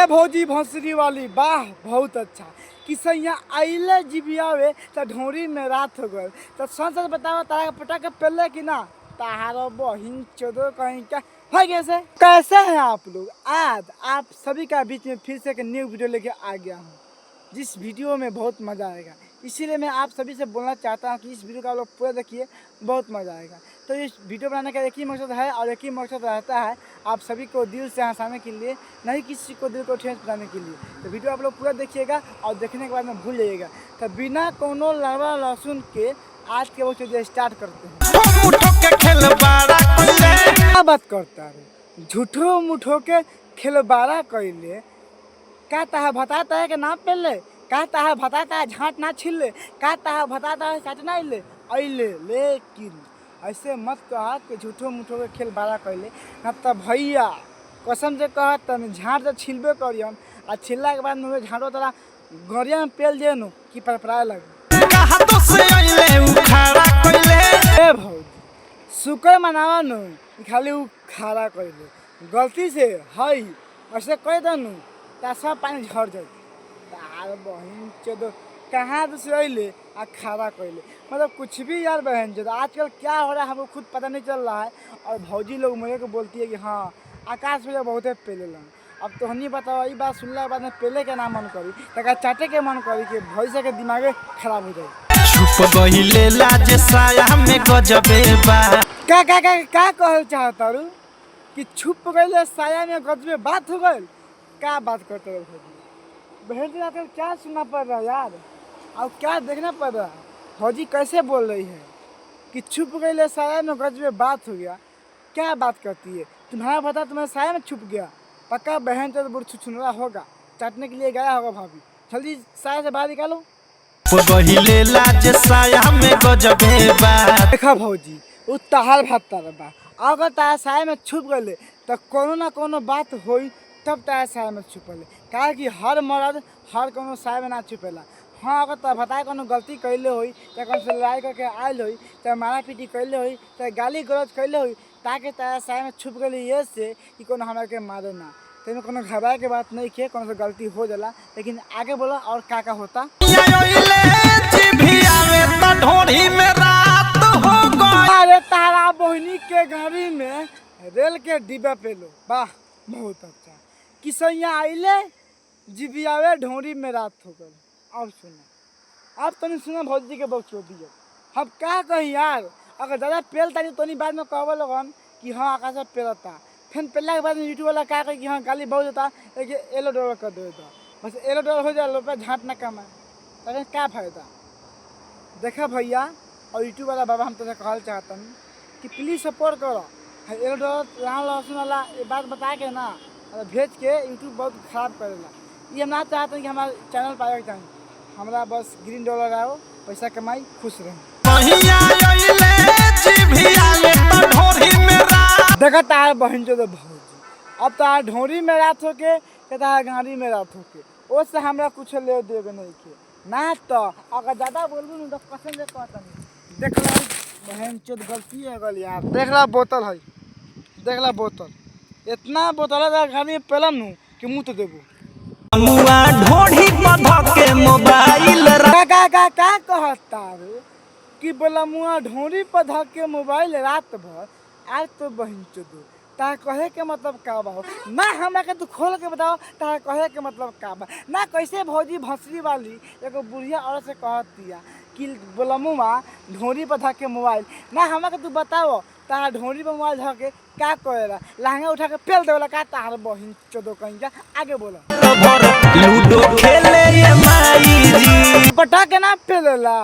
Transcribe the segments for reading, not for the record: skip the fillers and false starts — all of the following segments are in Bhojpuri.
अरे भौजी भोंसरी वाली वाह बहुत अच्छा किसैया आइले जिबियावे त ढोरी में रात हो गए तो सच सच बताओ तारा के पटा के पेले कि ना तारो बहिन चोदो कहीं क्या है कैसे हैं आप लोग। आज आप सभी का बीच में फिर से एक न्यू वीडियो लेके आ गया हूँ जिस वीडियो में बहुत मज़ा आएगा। इसीलिए मैं आप सभी से बोलना चाहता हूँ कि इस वीडियो का आप लोग पूरा देखिए, बहुत मज़ा आएगा। तो इस वीडियो बनाने का एक ही मकसद है और एक ही मकसद रहता है आप सभी को दिल से हंसाने के लिए, नहीं किसी को दिल को ठेस पहुँचाने के लिए। तो वीडियो आप लोग पूरा देखिएगा और देखने के बाद में भूल जाइएगा। तो बिना कोनो लड़वा लहसुन के आज के वो चीज़ें स्टार्ट करते हैं। क्या बात करता है झूठो मुठो के खिलबाड़ा कैले कहता है बताता है कि ना पहले कहता है बताता है झाँट ना छिल ले, कहता है बताता है चाट ना ले अले। लेकिन ऐसे मत कहा कि झूठो मुठो के खेल बारा कैले ना तो भैया कसम से कह तब झाँट तो छिलबे करियन आ छिलला के बाद में झाँटो तोरा गरिया में पेल दे नु कि परपराए लगे। भौजी शुक्र मनावा नु खाली उ खारा कैले गलती से हई ऐसे कह दनु ता सब पानी झड़ जाए। तार बहन चोदो कहाँ से अले आ खारा कैले मतलब कुछ भी यार बहन चोदो आजकल क्या हो रहा है हमको खुद पता नहीं चल रहा है। और भौजी लोग मुझे को बोलती है कि हाँ आकाश भैया बहुत पेले लन। अब तो नहीं बताओ ये बात सुनने के बाद में पेले के ना मन करी तक चाटे के मन करी कि भैंस के दिमागे खराब हो जाए। क्या कहल चाहता रू कि छुप गए साया में गजबे बात हो गए। क्या बात करते हो भौजी बहन आजकल क्या सुनना पड़ रहा है यार और क्या देखना पड़ रहा है। भौजी कैसे बोल रही है कि छुप गए साया में गजबे बात हो गया। क्या बात करती है तुम्हारा पता तुम्हारे साया में छुप गया। पक्का बहन तो बुढ़ छुछुनरा होगा चाटने के लिए गया होगा। भाभी जल्दी साया से बाहर निकालो। देखा भौजी वो तहार भात बा अगर तारा साया में छुप गए तो कोनो ना कोनो बात होई तब तारा साया में छुपले काहे कि हर मर्द हर कोनो साया में ना छुपेला। हाँ अगर तो बताए कोनो गलती कैले होई तो कौन से लड़ाई करके आयल होई तो मारा पीटी कैले होई तो गाली गलौज कैले होई ताकि तारा साया में छुप गई ये से कि कोनो हमरा के मारे ना। तो में कोनो घबराए के बात नहीं किए कोनो से गलती हो जाला। लेकिन आगे बोला और क्या होता। अरे तारा बहनी के गाड़ी में रेल के डिब्बा पे लो वाह बहुत अच्छा किसैया आइले जिबियावे ढोरी में रात हो गई। अब सुनो अब तो नहीं सुना भौजी के बक्सो दिए हम क्या कही यार अगर ज़्यादा पेल तारी तो नहीं बाद में कहबो लगन कि हाँ आकाश से पेलता फिर पेलने के बाद में यूट्यूब वाला क्या कही कि हाँ गाली बहुत देता एक एलो डॉलर कर देता बस एलो डॉलर हो जाए रुपया झाँट ना कमाए लेकिन क्या फायदा। देखा भैया और यूट्यूब वाला बाबा हम तुझे कहना चाहता हूँ कि प्लीज़ सपोर्ट करो एलो डॉलर यहाँ लहसुन वाला ये बात बता के ना भेज के यूट्यूब बहुत खराब करेगा। ये हम ना चाहते हैं कि हमारा चैनल पाए चाहिए हमारा बस ग्रीन डॉलर आओ पैसा कमाई खुश रहे। देखा तार बहन जो भौजी अब तार ढोरी में रात होके तार गाड़ी में रात होके उससे हमरा कुछ ले देगा नहीं के ना तो अगर ज़्यादा बोलूँ ना तो कसम से कहता नहीं। देख ला बहन चोद गलती है गल यार देख ला बोतल है देख ला बोतल इतना बोतल है गाड़ी में पेलम नू कि मुँह तो देबू क्या कहता कि बोला मुआ ढोरी पर धक के मोबाइल रात भर आज तो बहन चोदो ता कहे के मतलब का बा ना हमरा के तू खोल के बताओ ता कहे के मतलब का बा ना कैसे भौजी भंसरी वाली एगो बुढ़िया औरत से कहतिया कि बोला मुआ ढोरी पर धक के मोबाइल ना हमरा के तू बताओ ता ढोरी पर मोबाइल धक के क्या करेला लहंगा उठा के पेल देवला का तार बहन चोदो कहीं जा आगे बोला लूडो खेले ये माई जी पटा के ना पेलेला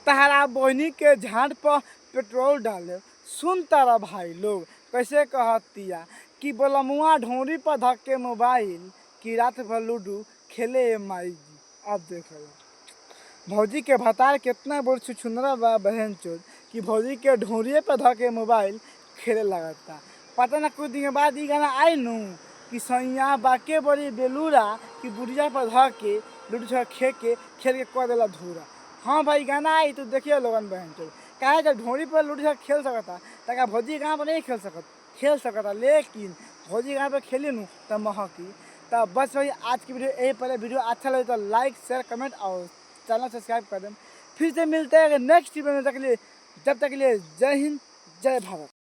तारा बहनी के झाड़ पर पेट्रोल डाले सुन तारा भाई लोग कैसे कहतिया कि बोला मुआ ढोरी पर धक के मोबाइल कि रात भर लूडो खेले माई जी। अब देख लो भौजी के भतार कितना बोल छुछुनरा बा बहन चोद कि भौजी के ढोरिए पर धक के मोबाइल खेले लगता। पता ना कुछ दिन के बाद ये गाना आई नू कि सैया बाके बड़ी बेलूरा कि बुढ़िया पर धक के लूडो खेल के कह देला धूरा। हाँ भाई गाना आई तो देखिए लोगन बहन चोद कहे जब ढोरी पर लूडो खेल सकता तक भौजी गाँव पर नहीं खेल सकता लेकिन भौजी गाँव पर खेली नू तो महकी तो बस वही आज की वीडियो यही पहले वीडियो अच्छा लगे तो लाइक शेयर कमेंट और चैनल सब्सक्राइब कर दें। फिर से मिलते हैं नेक्स्ट वीडियो में, जब तक के लिए जय हिंद जय भारत।